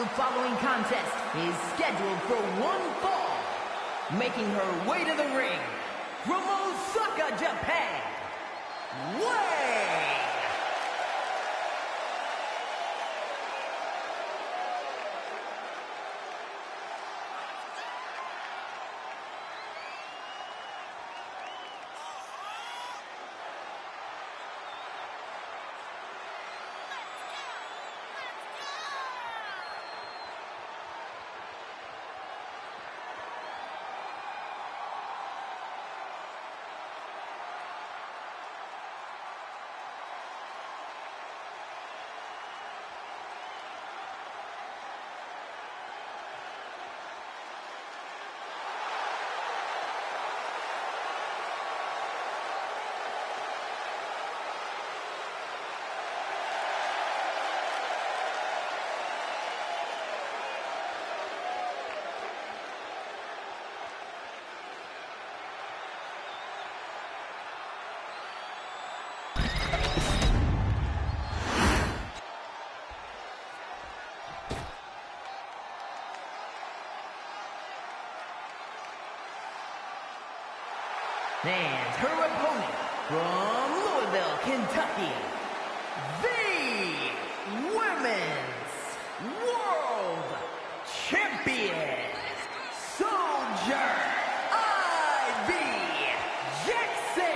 The following contest is scheduled for one fall. Making her way to the ring, from Osaka, Japan, Wei! And her opponent from Louisville, Kentucky, the Women's World Champion, Soldier Ivy Jackson.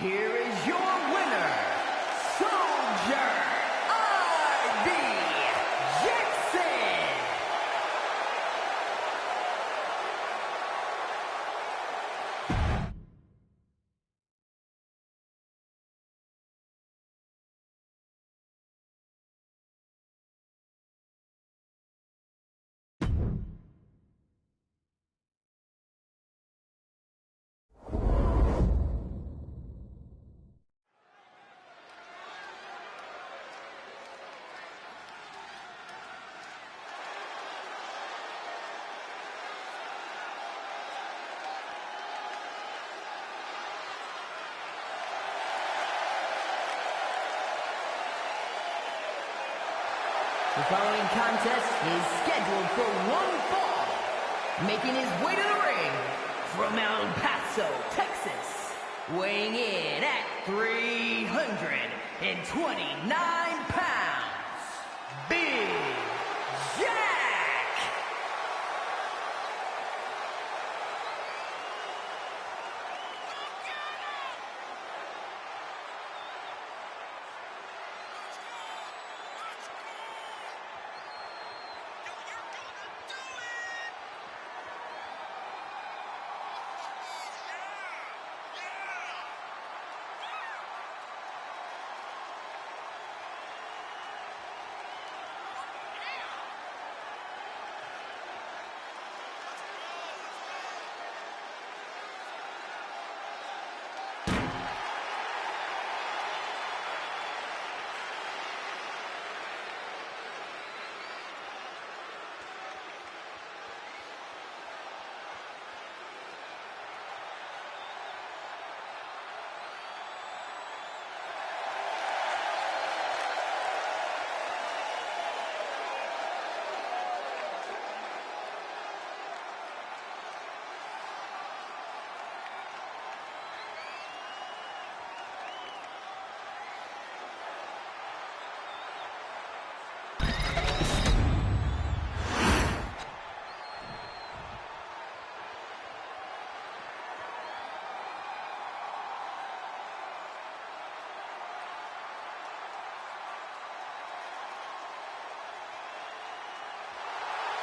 here is your winner, Soldier I.V. Jackson. The following contest is scheduled for one fall. Making his way to the ring from El Paso, Texas, weighing in at 329 pounds, Big Jack!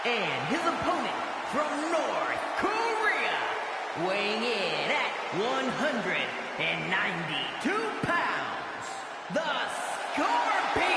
And his opponent from North Korea, weighing in at 192 pounds, the Scorpion!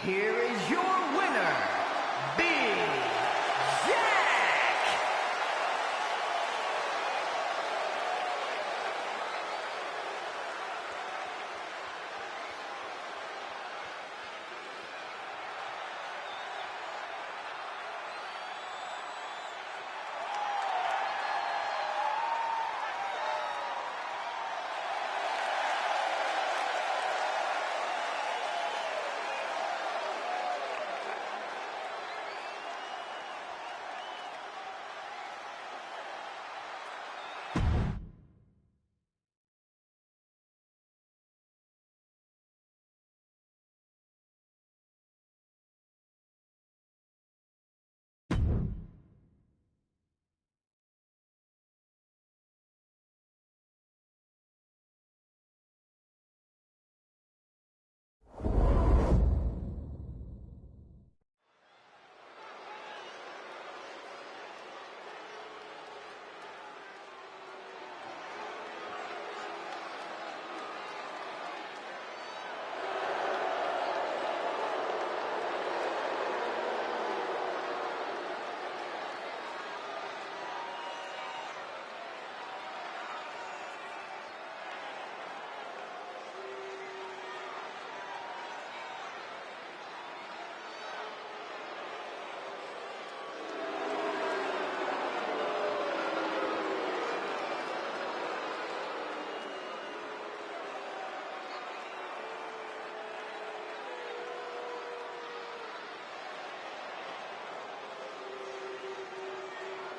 here is your winner, Big Jack.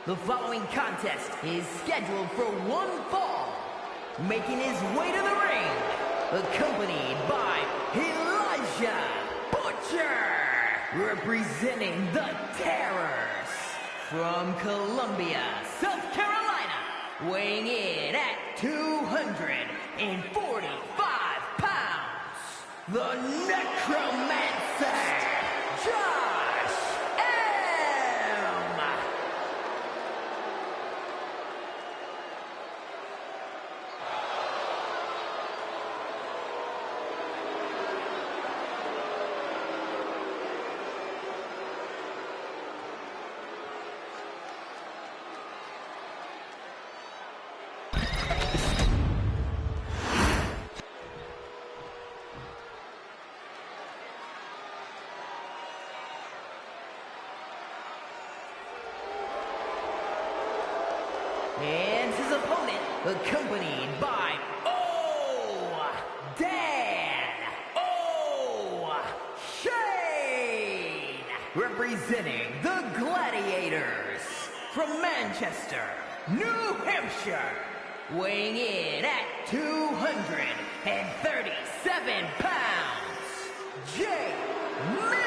The following contest is scheduled for one fall. Making his way to the ring, accompanied by Elijah Butcher, representing the Terrors. From Columbia, South Carolina, weighing in at 245 pounds, the Necromancer, Josh M. And his opponent, accompanied by Dan O'Shane, representing the Gladiators from Manchester, New Hampshire, weighing in at 237 pounds, Jay Mills.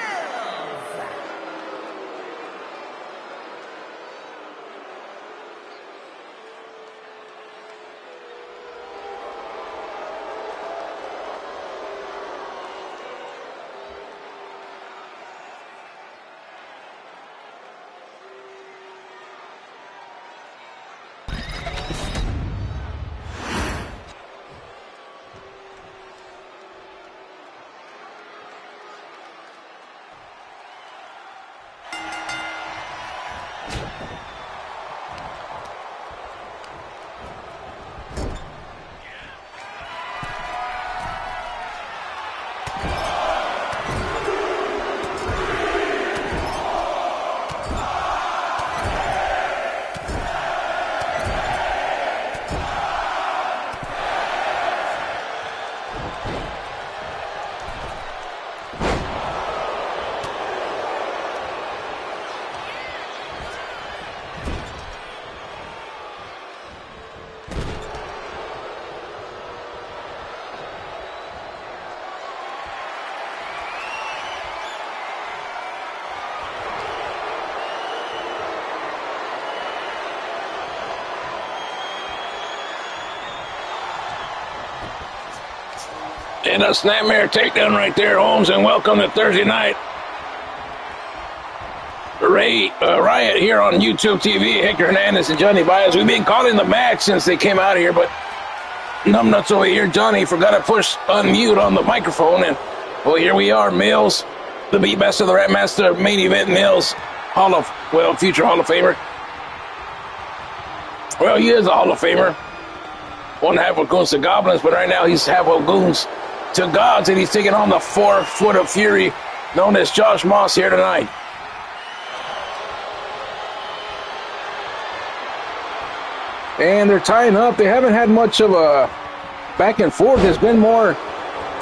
And a snapmare takedown right there, Holmes, and welcome to Thursday night. Riot here on YouTube TV. Hector Hernandez and Johnny Baez. We've been calling the match since they came out here, but numbnuts over here, Johnny, forgot to push unmute on the microphone, and well, here we are, Mills the Beatmaster, the Rap Master, main event Mills, future Hall of Famer. Well, he is a Hall of Famer. One half of Goons to Goblins, but right now he's half of Goons to Gods, and he's taking on the 4 foot of fury known as Josh Moss here tonight. And they're tying up. They haven't had much of a back and forth. There's been more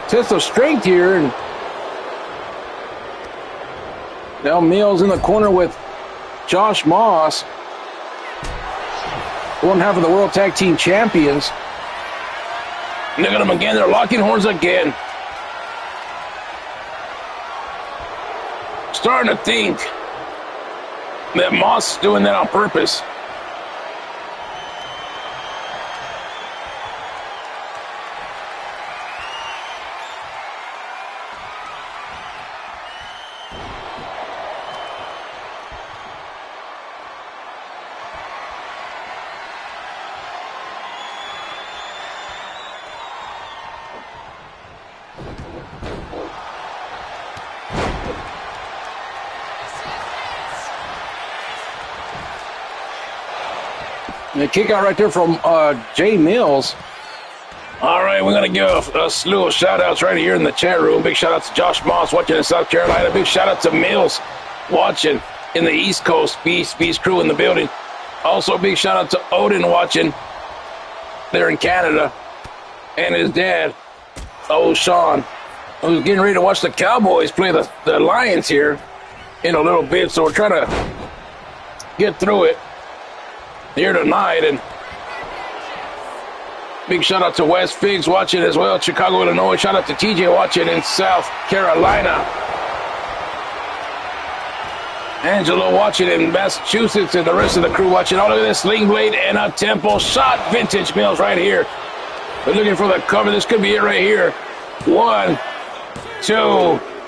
test of strength here. And now Mills in the corner with Josh Moss, one half of the World Tag Team Champions. Look at them again. They're locking horns again. Starting to think that Moss is doing that on purpose. And a kick out right there from Jay Mills. All right, we're going to give a slew of shout-outs right here in the chat room. Big shout-out to Josh Moss watching in South Carolina. Big shout-out to Mills watching in the East Coast. Beast crew in the building. Also, big shout-out to Odin watching there in Canada. And his dad, old Sean, who's getting ready to watch the Cowboys play the Lions here in a little bit. So we're trying to get through it here tonight. And big shout out to Wes Figs watching as well, Chicago, Illinois. Shout out to TJ watching in South Carolina. Angelo watching in Massachusetts, and the rest of the crew watching. Oh, look at this Sling Blade and a Temple shot. Vintage Mills right here. We're looking for the cover. This could be it right here. 1, 2,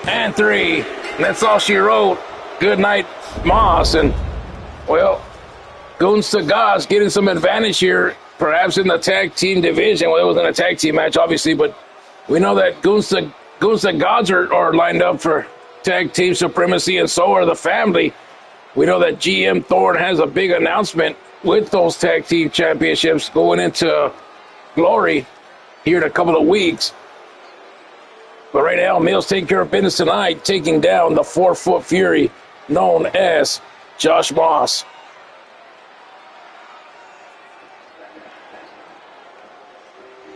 and 3. And that's all she wrote. Good night, Moss. And, well, Goons to Gods getting some advantage here, perhaps in the tag team division. Well, it wasn't a tag team match, obviously, but we know that Goons to Gods are lined up for tag team supremacy, and so are the family. We know that GM Thorne has a big announcement with those tag team championships going into Glory here in a couple of weeks. But right now, Mills taking care of business tonight, taking down the 4 foot fury known as Josh Moss.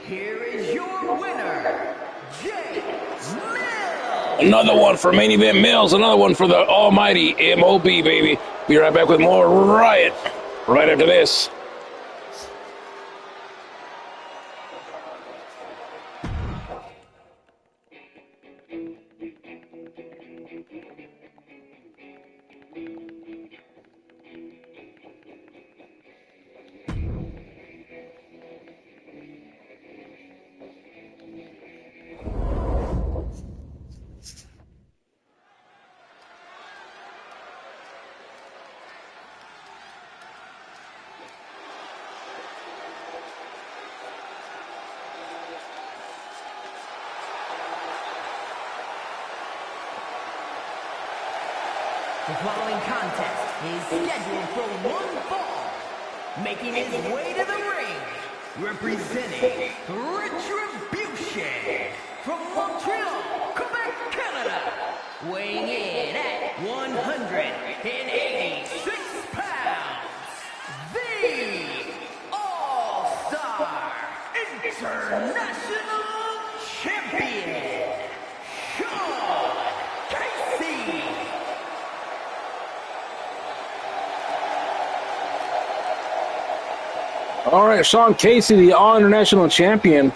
Here is your winner, Jay Mills. Another one for main event Mills. Another one for the almighty MOB, baby. Be right back with more Riot right after this. The following contest is scheduled for one fall. Making his way to the ring, representing Retribution from Montreal, Quebec, Canada. Weighing in at 186 pounds, the All-Star International Champion, Sean Casey. All right, Sean Casey, the All-International Champion,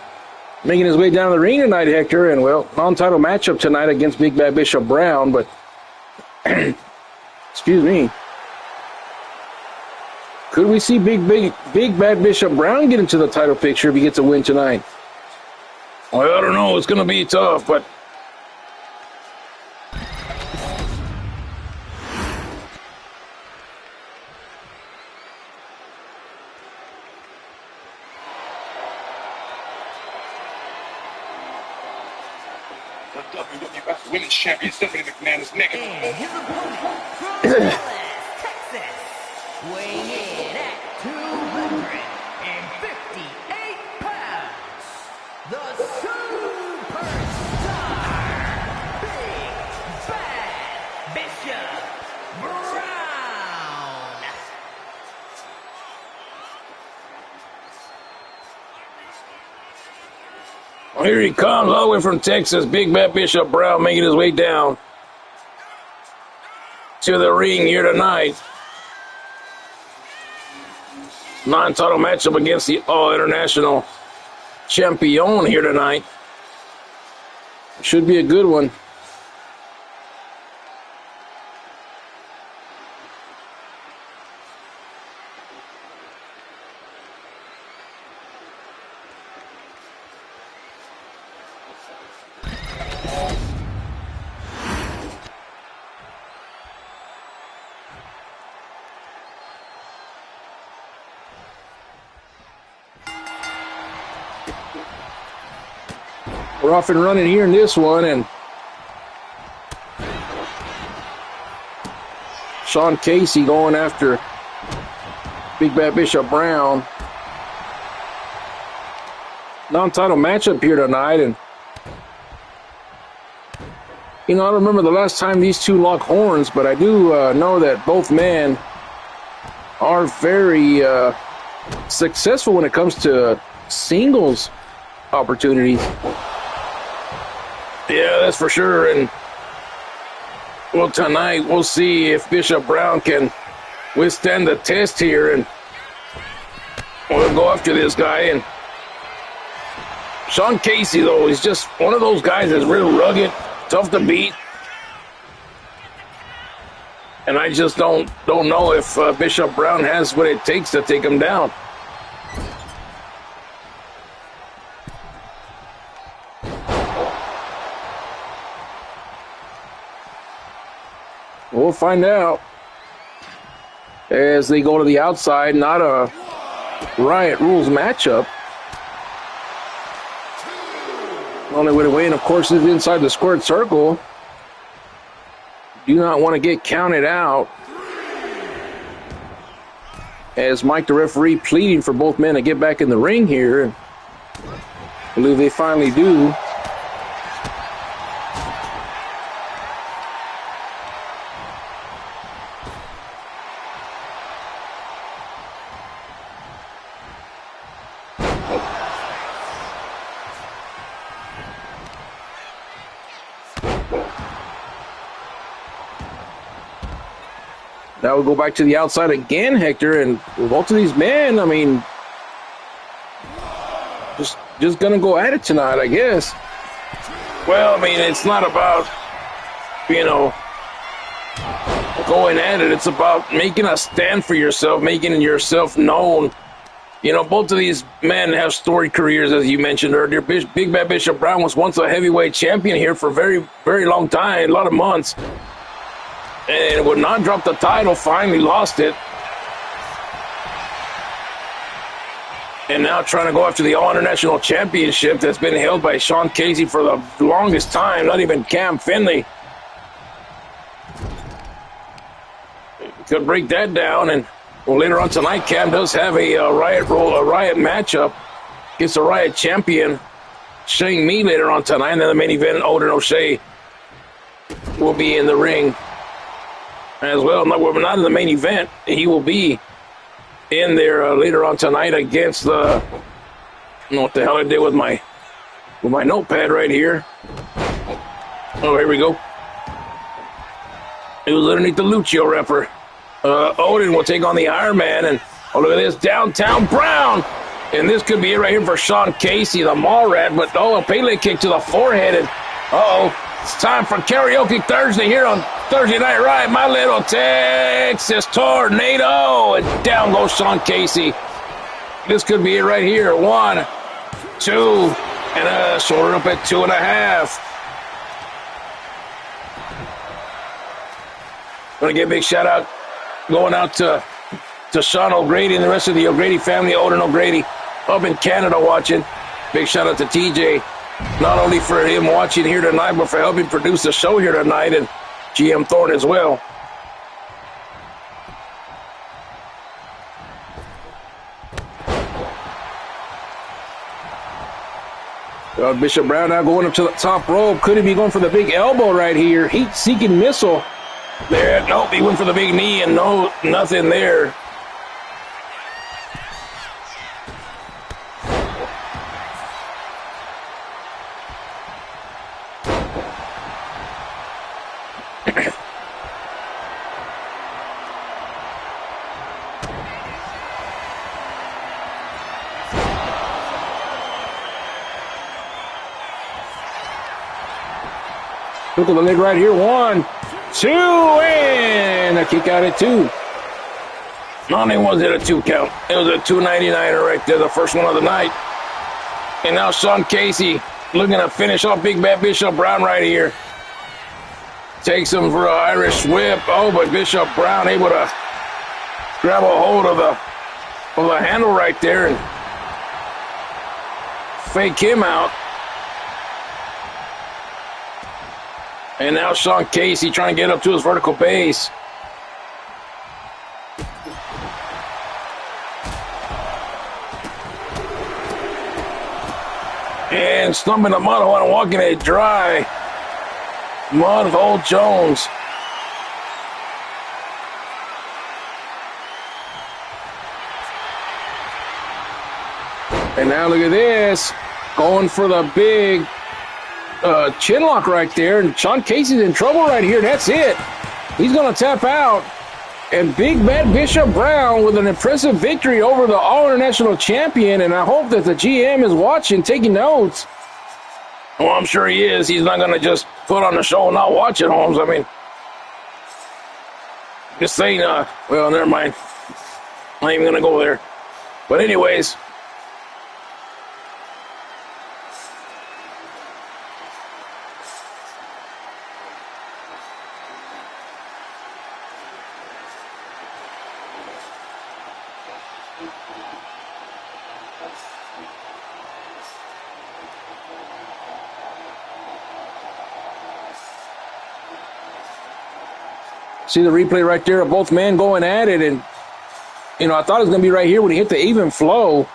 making his way down the ring tonight, Hector. And, well, non-title matchup tonight against Big Bad Bishop Brown. But, excuse me, could we see Big Bad Bishop Brown get into the title picture if he gets a win tonight? Well, I don't know. It's going to be tough, but the WWF Women's Champion Stephanie McMahon is making. And his opponent from Dallas, Texas, weighing in at 258 pounds, the Superstar, Big Bad Bishop Brown. Well, here he comes, all the way from Texas. Big Bad Bishop Brown making his way down to the ring here tonight. Non-title matchup against the All-International Champion here tonight. Should be a good one. We're off and running here in this one, and Sean Casey going after Big Bad Bishop Brown. Non-title matchup here tonight, and I don't remember the last time these two locked horns, but I do know that both men are very successful when it comes to singles opportunities. Yeah, that's for sure. And well, tonight we'll see if Bishop Brown can withstand the test here, and we'll go after this guy. And Sean Casey, though, is just one of those guys that's real rugged, tough to beat. And I just don't know if Bishop Brown has what it takes to take him down. We'll find out as they go to the outside. Not a Riot Rules matchup. Only way to win, of course, is inside the squared circle. Do not want to get counted out. As Mike, the referee, pleading for both men to get back in the ring here. I believe they finally do. Now we'll go back to the outside again, Hector, and both of these men, I mean, just gonna go at it tonight, I guess. Well, I mean, it's not about, going at it. It's about making a stand for yourself, making yourself known. Both of these men have storied careers, as you mentioned earlier. Big Bad Bishop Brown was once a heavyweight champion here for a very, very long time, a lot of months. And would not drop the title, finally lost it. And now trying to go after the All-International Championship that's been held by Sean Casey for the longest time, not even Cam Finley. Could break that down, and later on tonight, Cam does have a Riot matchup against the Riot champion, Shane Me, later on tonight. And then the main event, Odin O'Shea will be in the ring as well. No, we're not in the main event. He will be in there later on tonight against the. I don't know what the hell I did with my notepad right here. Oh, here we go. It was underneath the Lucio rapper. Odin will take on the Iron Man, and look at this, Downtown Brown. And this could be it right here for Sean Casey, the mall rat. But a Pele kick to the forehead, and it's time for Karaoke Thursday here on Thursday Night Riot, my little Texas tornado. And down goes Sean Casey. This could be it right here. 1, 2, and a shoulder up at 2.5. Gonna give a big shout out going out to Sean O'Grady and the rest of the O'Grady family, Odin O'Grady up in Canada watching. Big shout out to TJ Not only for him watching here tonight, but for helping produce the show here tonight, and GM Thorne as well. Bishop Brown now going up to the top rope. Could he be going for the big elbow right here? Heat-seeking missile. There, nope, he went for the big knee, and no, nothing there. Look at the leg right here. 1, 2, and a kick out at 2. Not only was it a 2 count, it was a 299er right there, the first one of the night. And now Sean Casey looking to finish off Big Bad Bishop Brown right here. Takes him for an Irish whip. Oh, but Bishop Brown able to grab a hold of the handle right there and fake him out. And now Sean Casey trying to get up to his vertical base. And stumping the mud hole and walking it dry. Mud hole Jones. And now look at this. Going for the big chin lock right there, and Sean Casey's in trouble right here. That's it. He's going to tap out. And Big Bad Bishop Brown with an impressive victory over the All-International Champion, and I hope that the GM is watching, taking notes. Well, I'm sure he is. He's not going to just put on the show and not watch it, Holmes. I mean, just saying, well, never mind. I'm not even going to go there. But anyways, see the replay right there of both men going at it, and you know, I thought it was going to be right here when he hit the even flow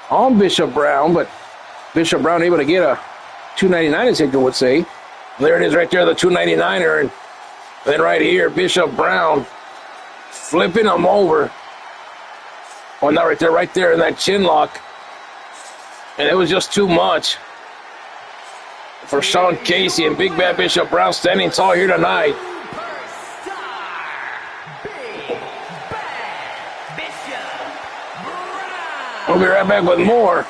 on Bishop Brown, but Bishop Brown able to get a 299, as Hector would say. There it is right there, the 299er, and then right here, Bishop Brown flipping him over. Oh, not right there in that chin lock. And it was just too much for Sean Casey, and Big Bad Bishop Brown standing tall here tonight. We'll be right back with more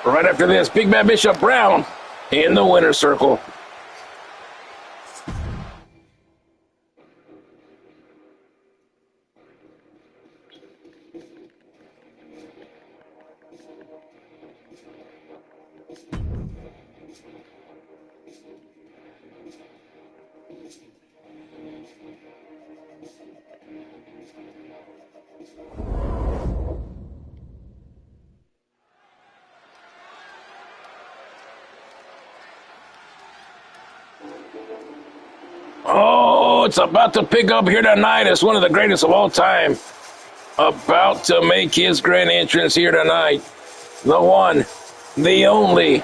right after this. Big Bad Bishop Brown in the winner's circle. Oh, it's about to pick up here tonight. It's one of the greatest of all time. About to make his grand entrance here tonight. The one, the only,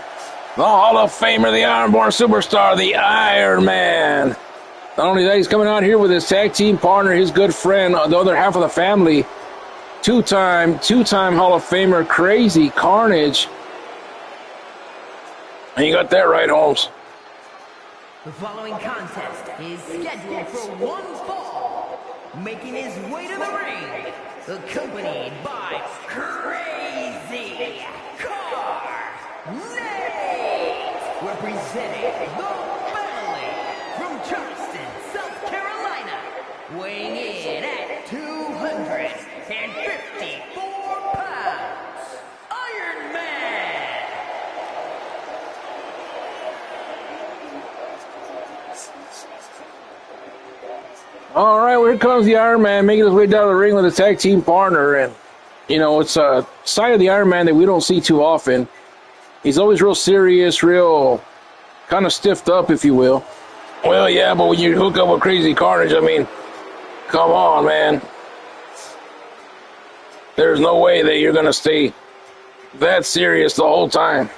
the Hall of Famer, the Ironborn Superstar, the Iron Man. Not only that, he's coming out here with his tag team partner, his good friend, the other half of the family. Two-time Hall of Famer, Crazy Carnage. And you got that right, Holmes. The following contest is scheduled for one fall. Making his way to the ring, accompanied by Crazy Carnage, representing the family from Charleston, South Carolina, weighing in at 254 pounds, Iron Man. All right, well, here comes the Iron Man making his way down the ring with his tag team partner. And, you know, it's a side of the Iron Man that we don't see too often. He's always real serious, real kind of stiffed up, if you will. Well, yeah, but when you hook up with Crazy Carnage, I mean, come on, man. There's no way that you're going to stay that serious the whole time.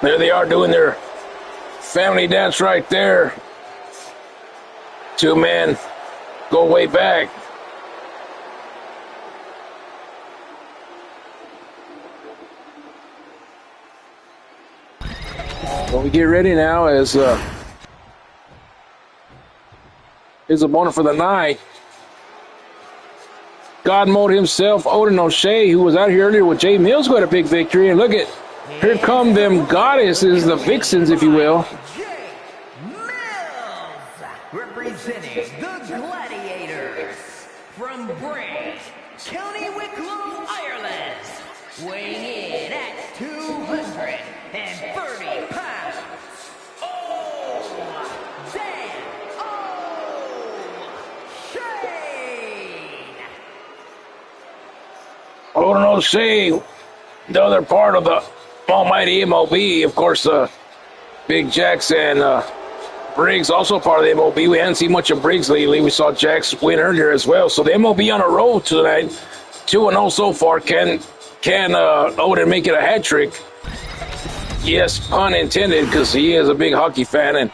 There they are doing their family dance right there. Two men go way back. Well, we get ready now as his opponent for the night, God mode himself, Odin O'Shea, who was out here earlier with Jay Mills, who had a big victory. And look at, here come them goddesses, the vixens, if you will. Jay Mills, representing the Gladiators from Bray, County Wicklow, Ireland, weighing in at 230 pounds. Oh, Dan O'Shea. Odin O'Shea, the other part of the almighty MLB, of course, Big Jax and Briggs also part of the MLB. We hadn't seen much of Briggs lately. We saw Jax win earlier as well. So the MLB on a roll tonight, 2-0 so far. Can Odin make it a hat trick? Yes, pun intended, because he is a big hockey fan, and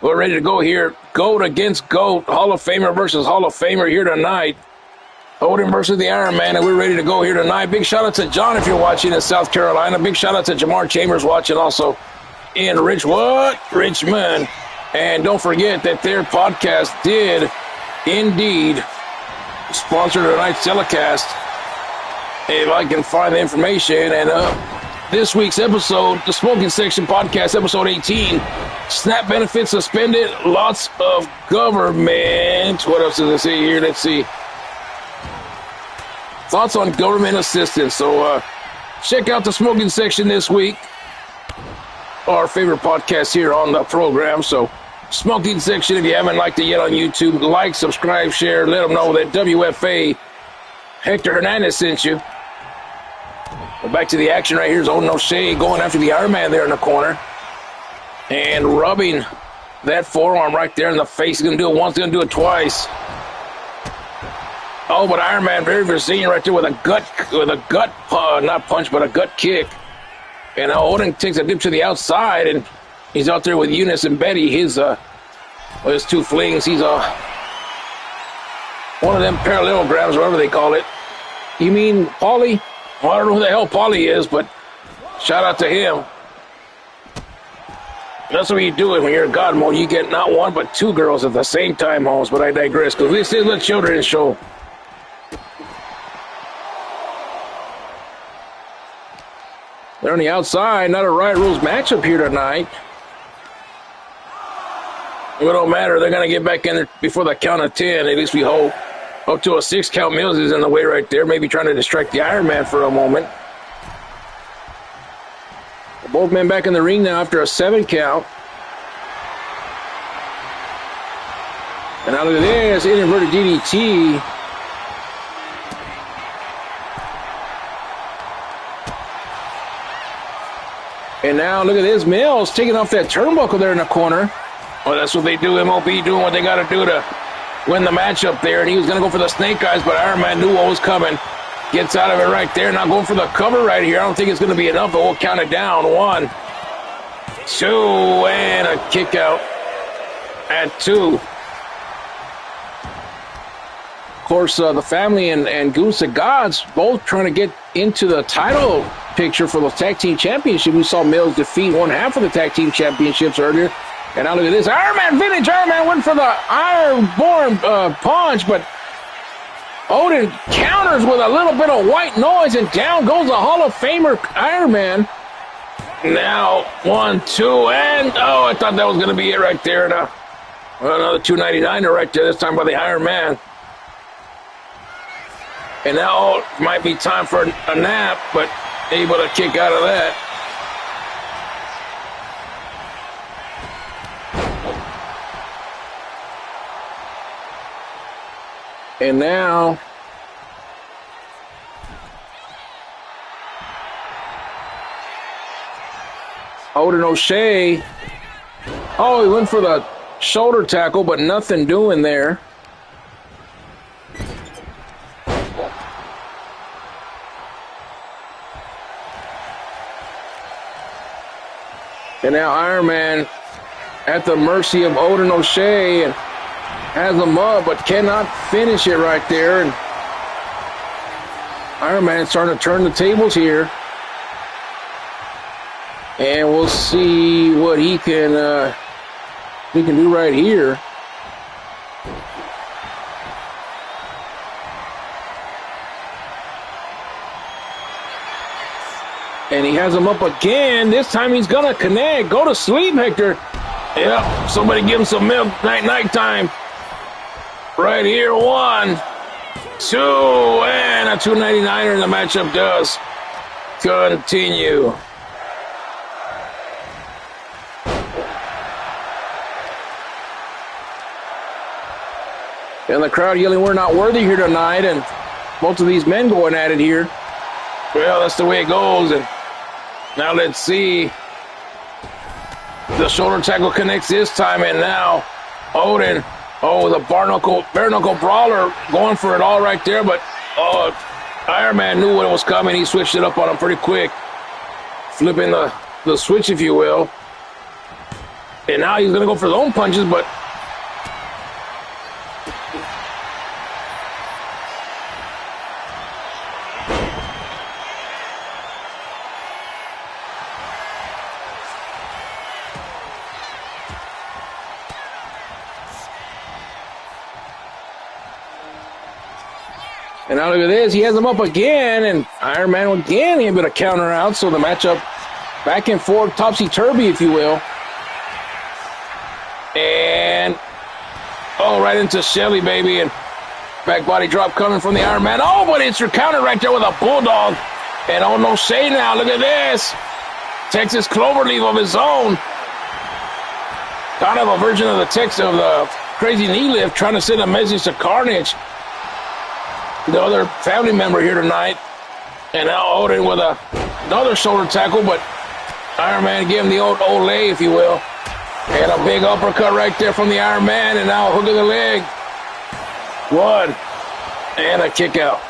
we're ready to go here. GOAT against GOAT, Hall of Famer versus Hall of Famer here tonight. Odin versus the Iron Man, and we're ready to go here tonight. Big shout out to John if you're watching in South Carolina. Big shout out to Jamar Chambers watching also in Richmond. And don't forget that their podcast did indeed sponsor tonight's telecast. If I can find the information. And this week's episode, the Smoking Section Podcast, episode 18, SNAP benefits suspended, lots of government. What else does it say here? Let's see. Thoughts on government assistance. So check out the Smoking Section this week. Our favorite podcast here on the program. So Smoking Section, if you haven't liked it yet on YouTube, like, subscribe, share, let them know that WFA Hector Hernandez sent you. Well, back to the action right here is Odin O'Shea going after the Iron Man there in the corner. And rubbing that forearm right there in the face. He's going to do it once, he's going to do it twice. Oh, but Iron Man very resilient right there with a gut, not punch, but a gut kick. And now Odin takes a dip to the outside, and he's out there with Eunice and Betty. His two flings. He's one of them parallelograms, whatever they call it. You mean Paulie? Well, I don't know who the hell Paulie is, but shout out to him. That's what you do it when you're in God mode. You get not one, but two girls at the same time, Holmes. But I digress, because this is the children's show. They're on the outside, not a Riot Rules matchup here tonight. It don't matter. They're going to get back in there before the count of 10, at least we hope. Up to a 6 count. Mills is in the way right there, maybe trying to distract the Iron Man for a moment. Both men back in the ring now after a 7 count. And now look at this, inverted DDT. And now look at this, Mills taking off that turnbuckle there in the corner. Well, that's what they do, MLB doing what they got to do to win the matchup there. And he was going to go for the snake eyes, but Iron Man knew what was coming. Gets out of it right there. Now going for the cover right here. I don't think it's going to be enough, but we'll count it down. 1, 2, and a kick out at 2. Of course, the family and Goose of Gods both trying to get into the title picture for the tag team championship. We saw Mills defeat one half of the tag team championships earlier. And now look at this. Iron Man vintage. Iron Man went for the Ironborn punch, but Odin counters with a little bit of white noise, and down goes the Hall of Famer Iron Man. Now 1, 2, and oh, I thought that was going to be it right there. Now another 299er right there, this time by the Iron Man. And now it might be time for a nap, but able to kick out of that. And now Odin O'Shea. Oh, he went for the shoulder tackle, but nothing doing there. And now Iron Man at the mercy of Odin O'Shea and has him up, but cannot finish it right there. And Iron Man is starting to turn the tables here. And we'll see what he can do right here. And he has him up again. This time he's going to connect. Go to sleep, Hector. Yep, somebody give him some milk. Night time. Right here, 1, 2, and a 299er in the matchup does continue. And the crowd yelling, "We're not worthy here tonight," and both of these men going at it here. Well, that's the way it goes. And now let's see. The shoulder tackle connects this time, and now Odin, the bare knuckle brawler going for it all right there, but Iron Man knew what was coming. He switched it up on him pretty quick, flipping the switch, if you will. And now he's going to go for his own punches, but and now look at this. He has him up again, and Iron Man again able to counter out. So the matchup back and forth, topsy-turvy, if you will. And, right into Shelly, baby. And back body drop coming from the Iron Man. Oh, but it's your counter right there with a bulldog. And no shade now. Look at this. Texas Cloverleaf of his own. Kind of a version of the crazy knee lift, trying to send a message to Carnage, the other family member here tonight. And now Odin with another shoulder tackle, but Iron Man gave him the old Olay, if you will. And a big uppercut right there from the Iron Man, and now a hook of the leg. 1, and a kick out.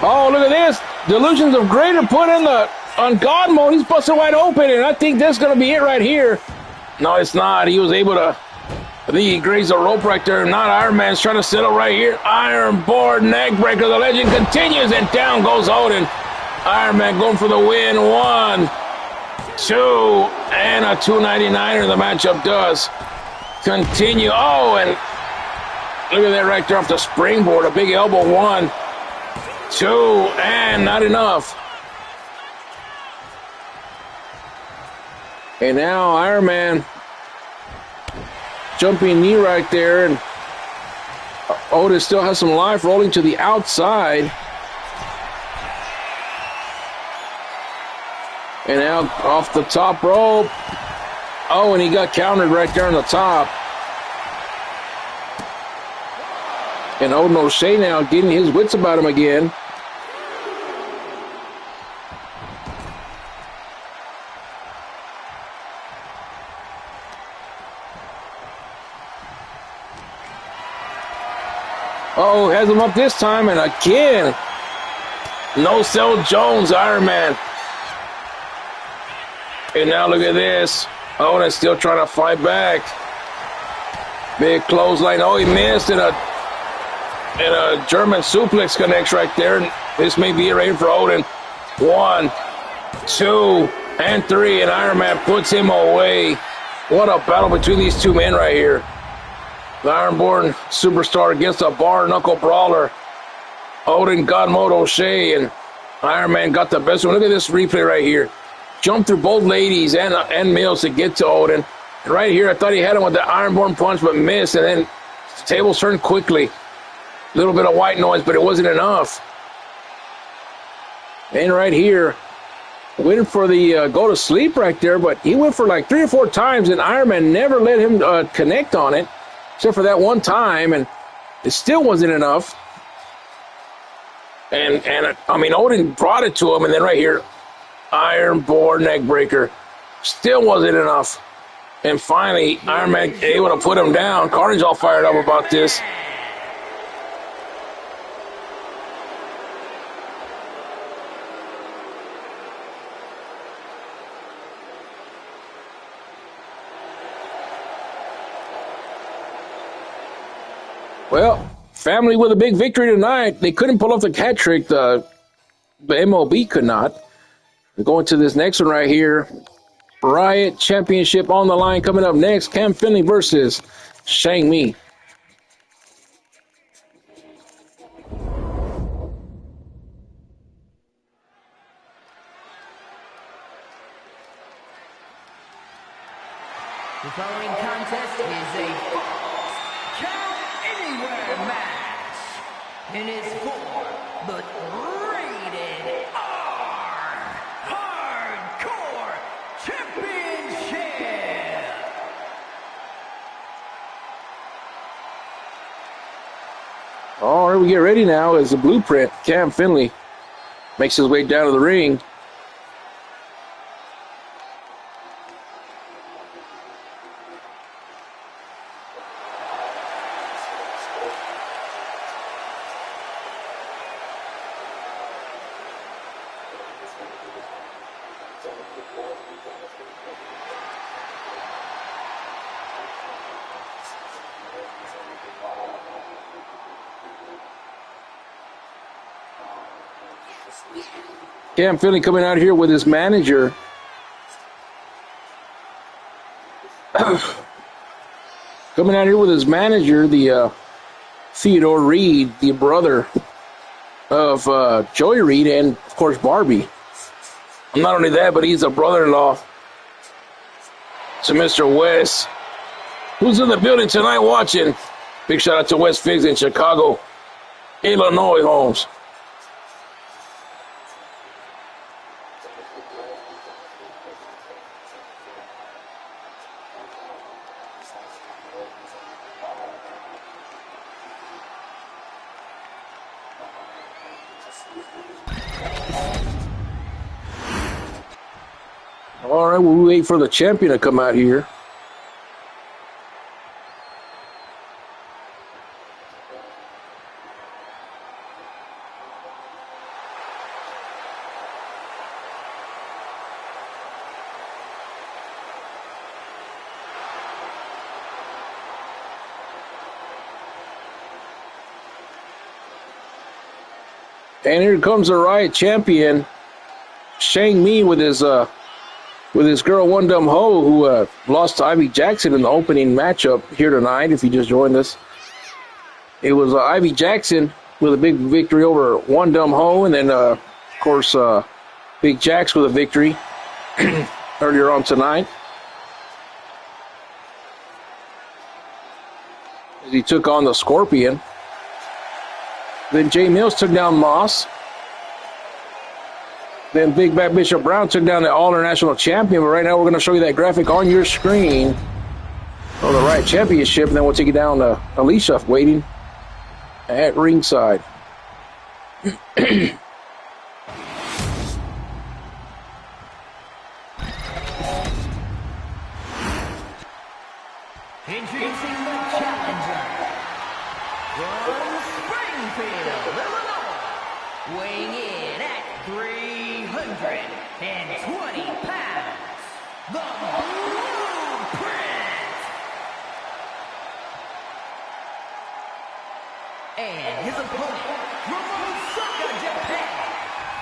Oh, look at this. Delusions of Greater put in on God mode. He's busted wide open, and I think that's going to be it right here. No, it's not. He was able to, I think he grazed the rope right there. Not Iron Man's trying to settle right here. Iron board neck breaker. The legend continues, and down goes Odin. Iron Man going for the win. 1, 2, and a 299er. The matchup does continue. Oh, and look at that right there off the springboard. A big elbow. 1, 2, and not enough. And now Iron Man jumping knee right there, and Otis still has some life, rolling to the outside. And now off the top rope. Oh, and he got countered right there on the top. And Odin O'Shea now getting his wits about him again. Oh, has him up this time, and again, no sell Jones, Iron Man. And now look at this. Oh, and still trying to fight back. Big clothesline. Oh, he missed, and a German suplex connects right there. And this may be it right here for Odin. 1, 2, and 3, and Iron Man puts him away. What a battle between these two men right here. The Ironborn superstar against a bar knuckle brawler. Odin God mode O'Shea, and Iron Man got the best one. Look at this replay right here. Jumped through both ladies and Mills to get to Odin. And right here, I thought he had him with the Ironborn punch, but missed, and then the tables turned quickly. A little bit of white noise, but it wasn't enough. And right here, waiting for the go to sleep right there, but he went for like 3 or 4 times, and Iron Man never let him connect on it. except for that one time, and it still wasn't enough. And I mean, Odin brought it to him, and then right here, Iron Boar neck breaker. Still wasn't enough. And finally, Iron Man able to put him down. Carnage all fired up about this. Well, family with a big victory tonight. They couldn't pull off the hat trick. The MLB could not. We're going to this next one right here. RIOT Championship on the line coming up next. Cam Finley versus Shang Mi. The following contest is a Count Anywhere match. And it's for the Rated R Hardcore Championship. All right, we get ready now as the blueprint. Cam Finley makes his way down to the ring. Cam Finley coming out here with his manager. Coming out here with his manager, the Theodore Reed, the brother of Joey Reed, and of course Barbie. Not only that, but he's a brother-in-law to Mr. West, who's in the building tonight watching. Big shout out to West Figs in Chicago, Illinois, Holmes. All right, we'll wait for the champion to come out here. And here comes the RIOT champion, Shang Mi, with his girl One Dumb Ho, who lost to Ivy Jackson in the opening matchup here tonight. If you just joined us, it was Ivy Jackson with a big victory over One Dumb Ho, and then of course Big Jax with a victory earlier on tonight as he took on the Scorpion. Then Jay Mills took down Moss. Then Big Bad Bishop Brown took down the All-International Champion. But right now we're going to show you that graphic on your screen on the RIOT Championship. And then we'll take you down to Alicia waiting at ringside. Introducing the challenger from Springfield, Illinois, weighing in at 320 pounds, the Blueprint. And his opponent from Osaka, Japan,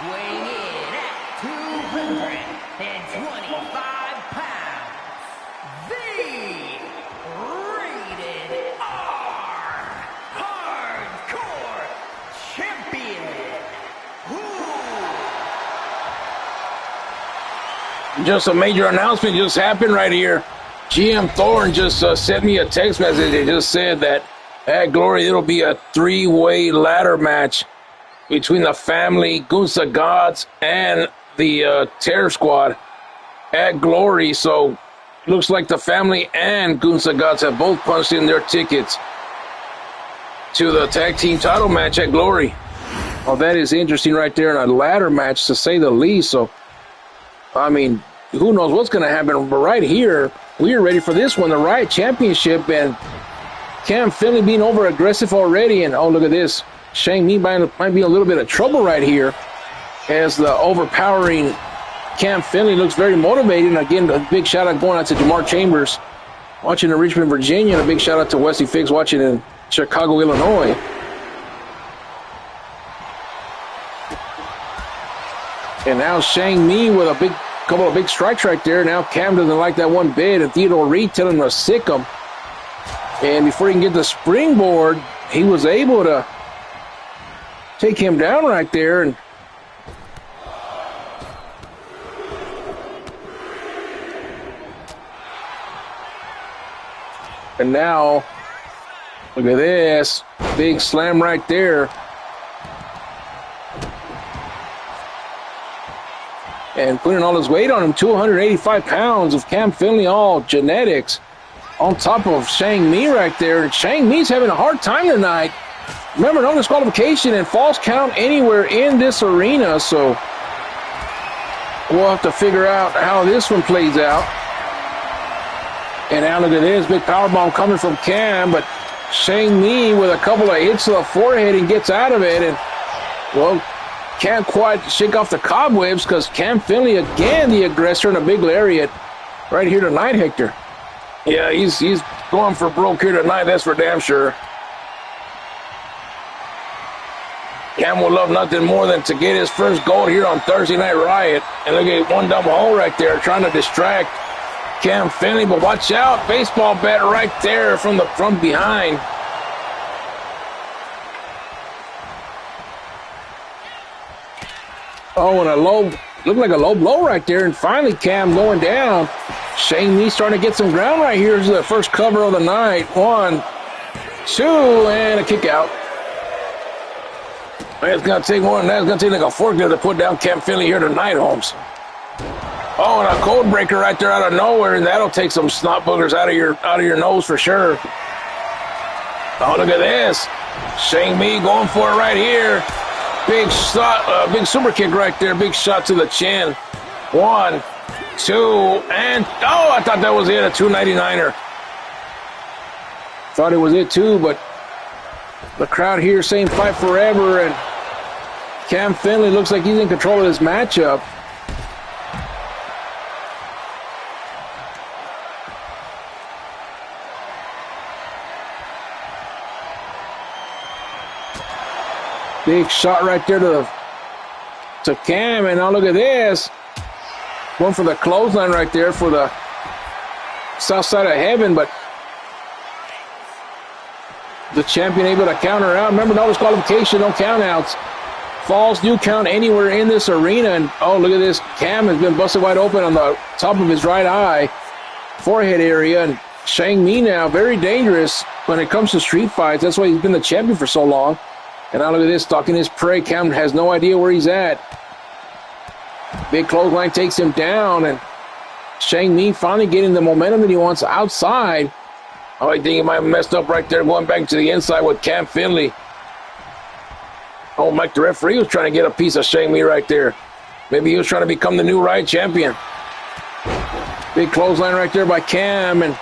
weighing in at 225 pounds, the Rated R Hardcore Champion. Just a major announcement just happened right here. GM Thorne just sent me a text message. They just said that at Glory it'll be a three-way ladder match between the family, Gunsa Gods, and the Terror Squad at Glory. So Looks like the family and Gunsagots have both punched in their tickets to the tag team title match at Glory. Oh, that is interesting right there in a ladder match, to say the least. So, I mean, who knows what's going to happen. But right here, we are ready for this one, the RIOT Championship, and Cam Finley being over aggressive already. And, oh, look at this. Shane Me might be a little bit of trouble right here, as the overpowering Cam Finley looks very motivated. And again, a big shout out going out to Jamar Chambers watching in Richmond, Virginia, and a big shout out to Wesley Figgs watching in Chicago, Illinois. And now Shang Me with a couple of big strikes right there. Now Cam doesn't like that one bit, and Theodore Reed telling him to sick him. And before he can get the springboard, he was able to take him down right there. And now, look at this. Big slam right there. And putting all his weight on him, 285 pounds of Cam Finley, all genetics, on top of Shang Mi right there. And Shang Mi's having a hard time tonight. Remember, no disqualification and false count anywhere in this arena, so we'll have to figure out how this one plays out. And now look at this, big powerbomb coming from Cam, but Shang Mi with a couple of hits to the forehead and gets out of it, and, well, can't quite shake off the cobwebs because Cam Finley, again, the aggressor in a big lariat right here tonight, Hector. Yeah, he's going for broke here tonight, that's for damn sure. Cam will love nothing more than to get his first gold here on Thursday Night Riot. And look at one double hole right there, trying to distract Cam Finley, but watch out, baseball bat right there from behind. Oh, and looked like a low blow right there, and finally Cam going down. Shane Lee starting to get some ground right here. This is the first cover of the night. 1, 2, and a kick out. It's going to take more than that. It's going to take like a forklift to put down Cam Finley here tonight, Holmes. Oh, and a code breaker right there out of nowhere, and that'll take some snot boogers out of your nose for sure. Oh, look at this. Shane Me going for it right here. Big shot, big super kick right there. Big shot to the chin. 1, 2, and oh, I thought that was it, a 299er. Thought it was it too, but the crowd here saying fight forever, and Cam Finley looks like he's in control of this matchup. Big shot right there to Cam, and now look at this. Going for the clothesline right there for the south side of heaven, but the champion able to counter out. Remember, no disqualification, no countouts. Falls do count anywhere in this arena, and oh, look at this. Cam has been busted wide open on the top of his right eye, forehead area, and Shang Mi now very dangerous when it comes to street fights. That's why he's been the champion for so long. And now look at this, stalking his prey. Cam has no idea where he's at. Big clothesline takes him down, and Shang Mi finally getting the momentum that he wants outside. Oh, I think he might have messed up right there, going back to the inside with Cam Finley. Oh, Mike, the referee was trying to get a piece of Shang Mi right there. Maybe he was trying to become the new RIOT champion. Big clothesline right there by Cam, and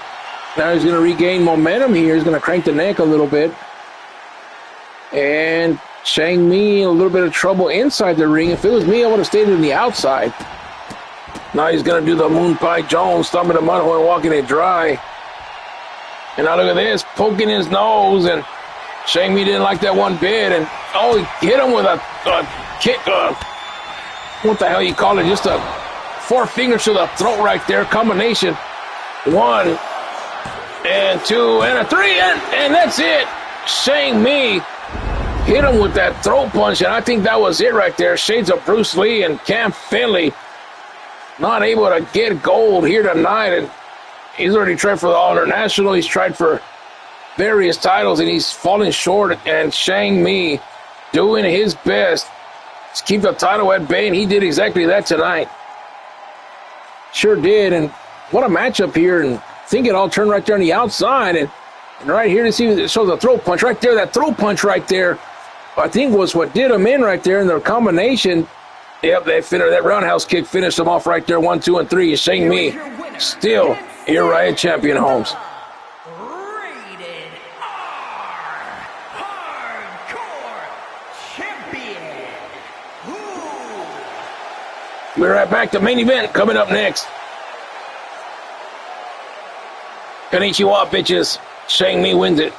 now he's going to regain momentum here. He's going to crank the neck a little bit. And Shang Mi in a little bit of trouble inside the ring. If it was me, I would have stayed on the outside. Now he's going to do the Moon Pie Jones, thumbing the mud hole and walking it dry. And now look at this, poking his nose, and Shang Mi didn't like that one bit. And oh, he hit him with a kick. What the hell you call it? Just a 4 fingers to the throat right there. Combination. 1 and 2 and a 3, and that's it. Shang Mi hit him with that throat punch, and I think that was it right there. Shades of Bruce Lee, and Cam Finley not able to get gold here tonight. And he's already tried for the All International. He's tried for various titles, and he's falling short. And Shang Mi doing his best to keep the title at bay, and he did exactly that tonight. Sure did. And what a matchup here, and think it all turned right there on the outside, and right here to see it shows a throw punch right there. That throw punch right there, I think was what did him in right there in their combination. Yep, that roundhouse kick finished him off right there. 1, 2, and 3. Shane Me, still your RIOT champion, Holmes. Rated R Hardcore Champion. We're right back to main event coming up next. Konnichiwa, bitches. Shang Mi wins it.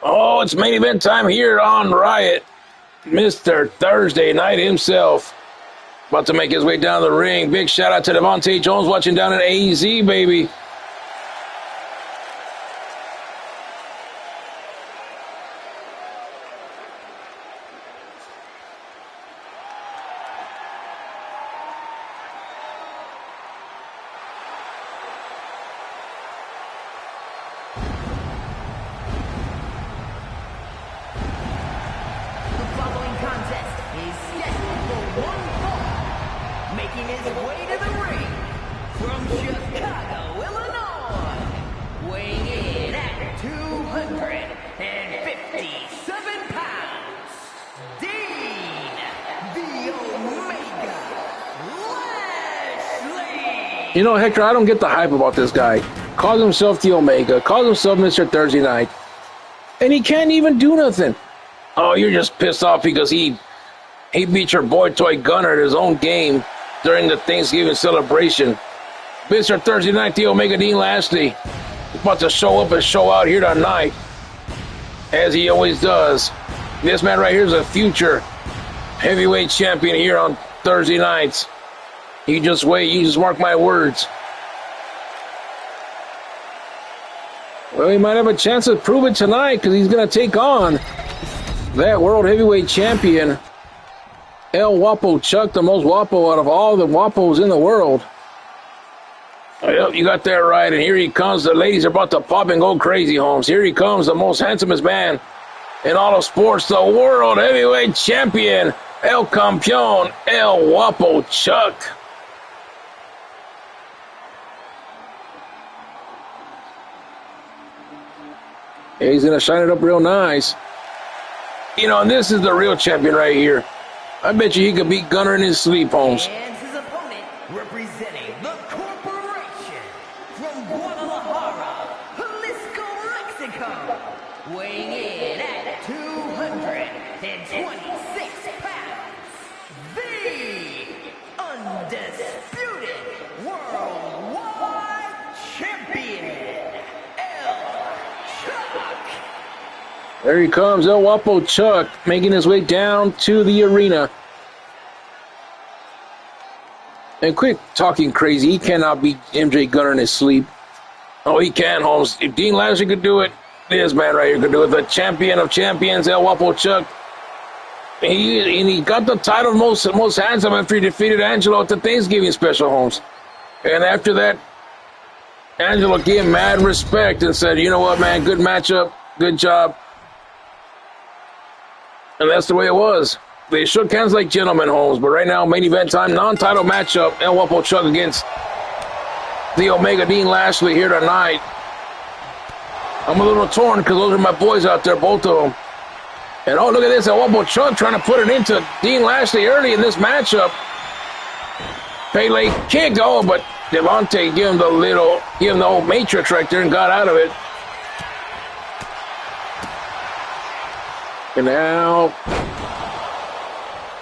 Oh, it's main event time here on RIOT. Mr. Thursday Night himself about to make his way down the ring. Big shout out to Devontae Jones watching down in AZ, baby. Making his way to the ring from Chicago, Illinois, weighing in at 257 pounds, Dean the Omega Lashley. You know, Hector, I don't get the hype about this guy. Calls himself the Omega, calls himself Mr. Thursday Night, and he can't even do nothing. Oh, you're just pissed off because he beat your boy Toy Gunner at his own game during the Thanksgiving celebration. Mr. Thursday Night, the Omega Dean Lashley, about to show up and show out here tonight, as he always does. This man right here is a future heavyweight champion here on Thursday nights. You just wait, you just mark my words. Well, he might have a chance to prove it tonight because he's going to take on that world heavyweight champion, El Wapo Chuck, the most Wapo out of all the Wapos in the world. Well, you got that right, and here he comes. The ladies are about to pop and go crazy, Holmes. Here he comes, the most handsomest man in all of sports, the world heavyweight champion, El Campeón, El Wapo Chuck. Yeah, he's going to shine it up real nice. You know, and this is the real champion right here. I bet you he could beat Gunner in his sleep, Holmes. And his opponent, representing the corporation from Guadalajara, Jalisco, Mexico, weighing in at 226 pounds, the undisputed worldwide champion, El Chuck. There he comes, El Wapo Chuck, making his way down to the arena. And quit talking crazy. He cannot beat MJ Gunner in his sleep. Oh, he can, Holmes. If Dean Lashley could do it, this man right here could do it. The champion of champions, El Wapo Chuck. He got the title most handsome after he defeated Angelo at the Thanksgiving special, Holmes. And after that, Angelo gave him mad respect and said, you know what, man, good matchup, good job. And that's the way it was. They shook hands like gentlemen, Holmes. But right now, main event time, non-title matchup. El Wapo Chuck against the Omega Dean Lashley here tonight. I'm a little torn because those are my boys out there, both of them. And oh, look at this. El Wapo Chuck trying to put it into Dean Lashley early in this matchup. Pele kicked. Oh, but Devontae gave him the old matrix right there and got out of it. And now,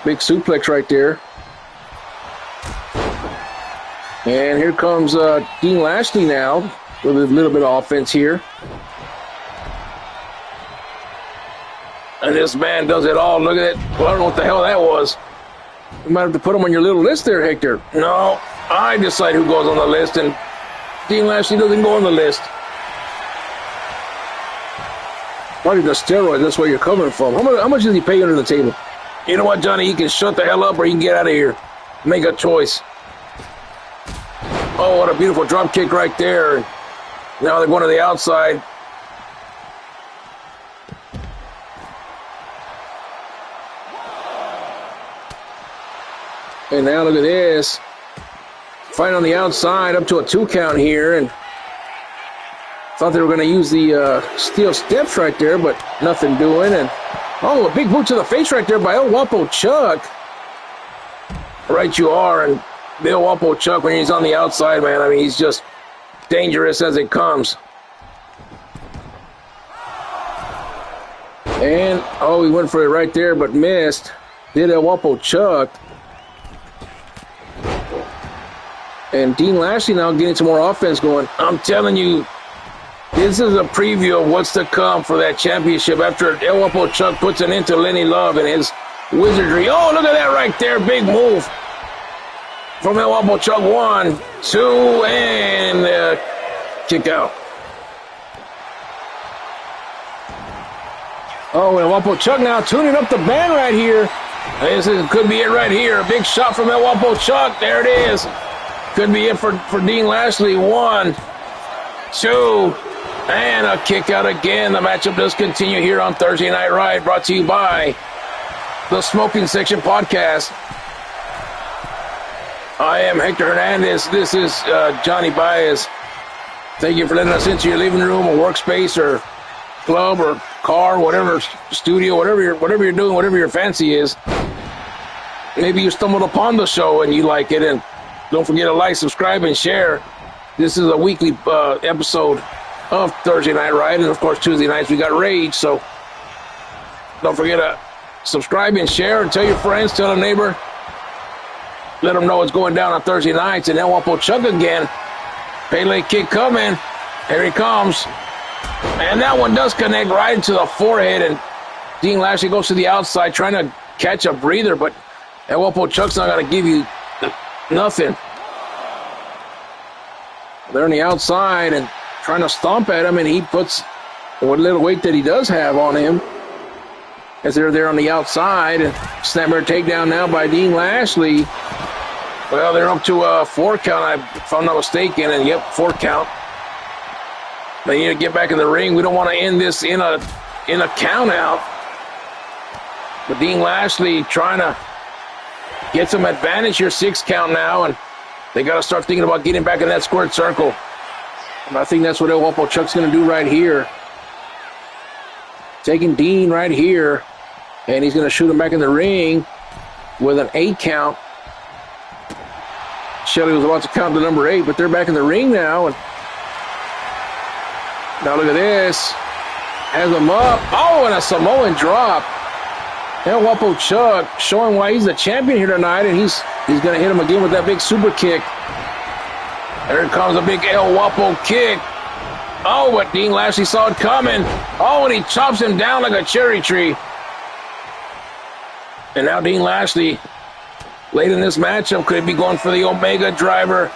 big suplex right there. And here comes Dean Lashley now with a little bit of offense here. And this man does it all. Look at it. Well, I don't know what the hell that was. You might have to put him on your little list there, Hector. No, I decide who goes on the list, and Dean Lashley doesn't go on the list. Probably the steroids, that's where you're coming from. How much does he pay under the table? You know what, Johnny? You can shut the hell up or you can get out of here. Make a choice. Oh, what a beautiful drop kick right there. Now they're going to the outside. And now look at this. Fight on the outside up to a 2 count here. And thought they were going to use the steel steps right there, but nothing doing. And oh, a big boot to the face right there by El Guapo Chuck. Right you are. And Bill Guapo Chuck, when he's on the outside, man, I mean, he's just dangerous as it comes. And, oh, he went for it right there, but missed. Did El Guapo Chuck. And Dean Lashley now getting some more offense going. I'm telling you, this is a preview of what's to come for that championship after El Guapo Chuck puts an end to Lenny Love and his wizardry. Oh, look at that right there. Big move from El Guapo Chuck. 1, 2, and kick out. Oh, El Guapo Chuck now tuning up the band right here. This could be it right here. A big shot from El Guapo Chuck. There it is. Could be it for Dean Lashley. 1, 2, and a kick out again. The matchup does continue here on Thursday Night Riot, brought to you by the Smoking Section Podcast. I am Hector Hernandez. This is Johnny Baez. Thank you for letting us into your living room or workspace or club or car, whatever, studio, whatever you're doing, whatever your fancy is. Maybe you stumbled upon the show and you like it, and don't forget to like, subscribe, and share. This is a weekly episode of Thursday Night Riot, and of course Tuesday nights we got Rage, so don't forget to subscribe and share and tell your friends, tell a neighbor, let them know what's going down on Thursday nights. And El Guapo Chuck again. Pele kick coming. Here he comes. And that one does connect right into the forehead, and Dean Lashley goes to the outside trying to catch a breather, but El Guapo Chuck's not going to give you nothing. They're on the outside and trying to stomp at him, and he puts what little weight that he does have on him as they're there on the outside. And snapmare takedown now by Dean Lashley. Well, they're up to a 4 count, if I'm not mistaken, and yep, 4 count. They need to get back in the ring. We don't want to end this in a count out. But Dean Lashley trying to get some advantage here, 6 count now, and they got to start thinking about getting back in that squared circle. And I think that's what El Guapo Chuck's going to do right here. Taking Dean right here, and he's going to shoot him back in the ring with an 8 count. Shelley was about to count to number 8, but they're back in the ring now. And now look at this. Has him up. Oh, and a Samoan drop. El Guapo Chuck showing why he's the champion here tonight, and he's going to hit him again with that big super kick. There comes a big El Guapo kick. Oh, but Dean Lashley saw it coming. Oh, and he chops him down like a cherry tree. And now Dean Lashley, late in this matchup, could be going for the Omega driver,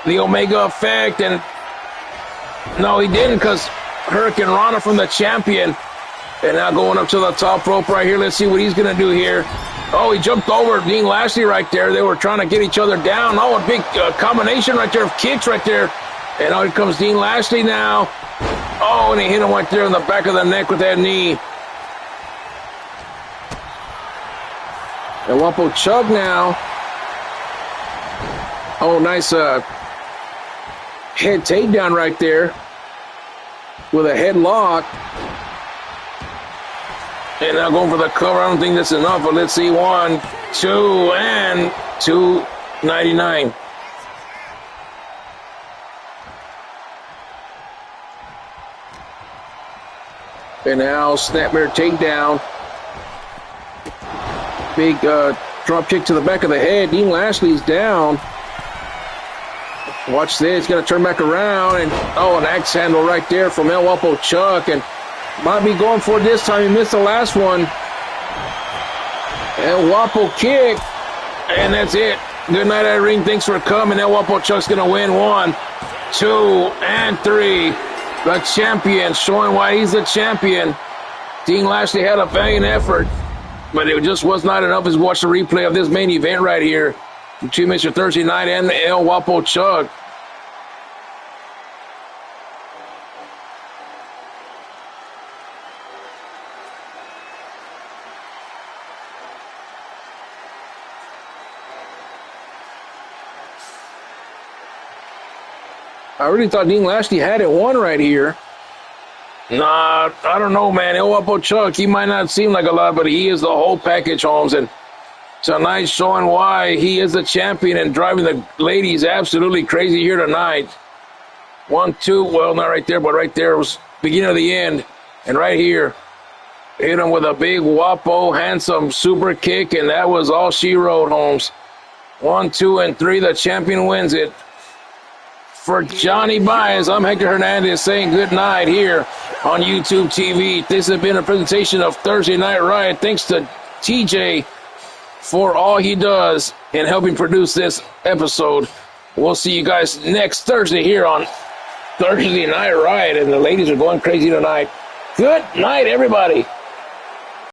the Omega effect, and no, he didn't, because Hurricane Rana from the champion. And now going up to the top rope right here. Let's see what he's going to do here. Oh, he jumped over Dean Lashley right there. They were trying to get each other down. Oh, a big combination right there of kicks right there. And out comes Dean Lashley now. Oh, and he hit him right there in the back of the neck with that knee. El Guapo Chuck now. Oh, nice head takedown right there with a headlock. And now going for the cover. I don't think that's enough, but let's see. 1, 2, and 299. And now snapmare takedown. Big drop kick to the back of the head. Dean Lashley's down. Watch this. He's going to turn back around. And oh, an axe handle right there from El Guapo Chuck. And might be going for it this time. He missed the last one. El Guapo kick. And that's it. Good night at the ring. Thanks for coming. El Guapo Chuck's going to win. 1, 2, and 3. The champion, showing why he's the champion. Dean Lashley had a valiant effort, but it just was not enough. As we watch the replay of this main event right here between Mr. Thursday Night and El Guapo Chuck. I really thought Dean Lashley had it won right here. Nah, I don't know, man. El Guapo Chuck, he might not seem like a lot, but he is the whole package, Holmes. And tonight showing why he is the champion and driving the ladies absolutely crazy here tonight. 1, 2, well, not right there, but right there was beginning of the end. And right here, hit him with a big Guapo, handsome super kick, and that was all she wrote, Holmes. 1, 2, and 3, the champion wins it. For Johnny Baez, I'm Hector Hernandez saying good night here on YouTube TV. This has been a presentation of Thursday Night Riot. Thanks to TJ for all he does in helping produce this episode. We'll see you guys next Thursday here on Thursday Night Riot, and the ladies are going crazy tonight. Good night, everybody.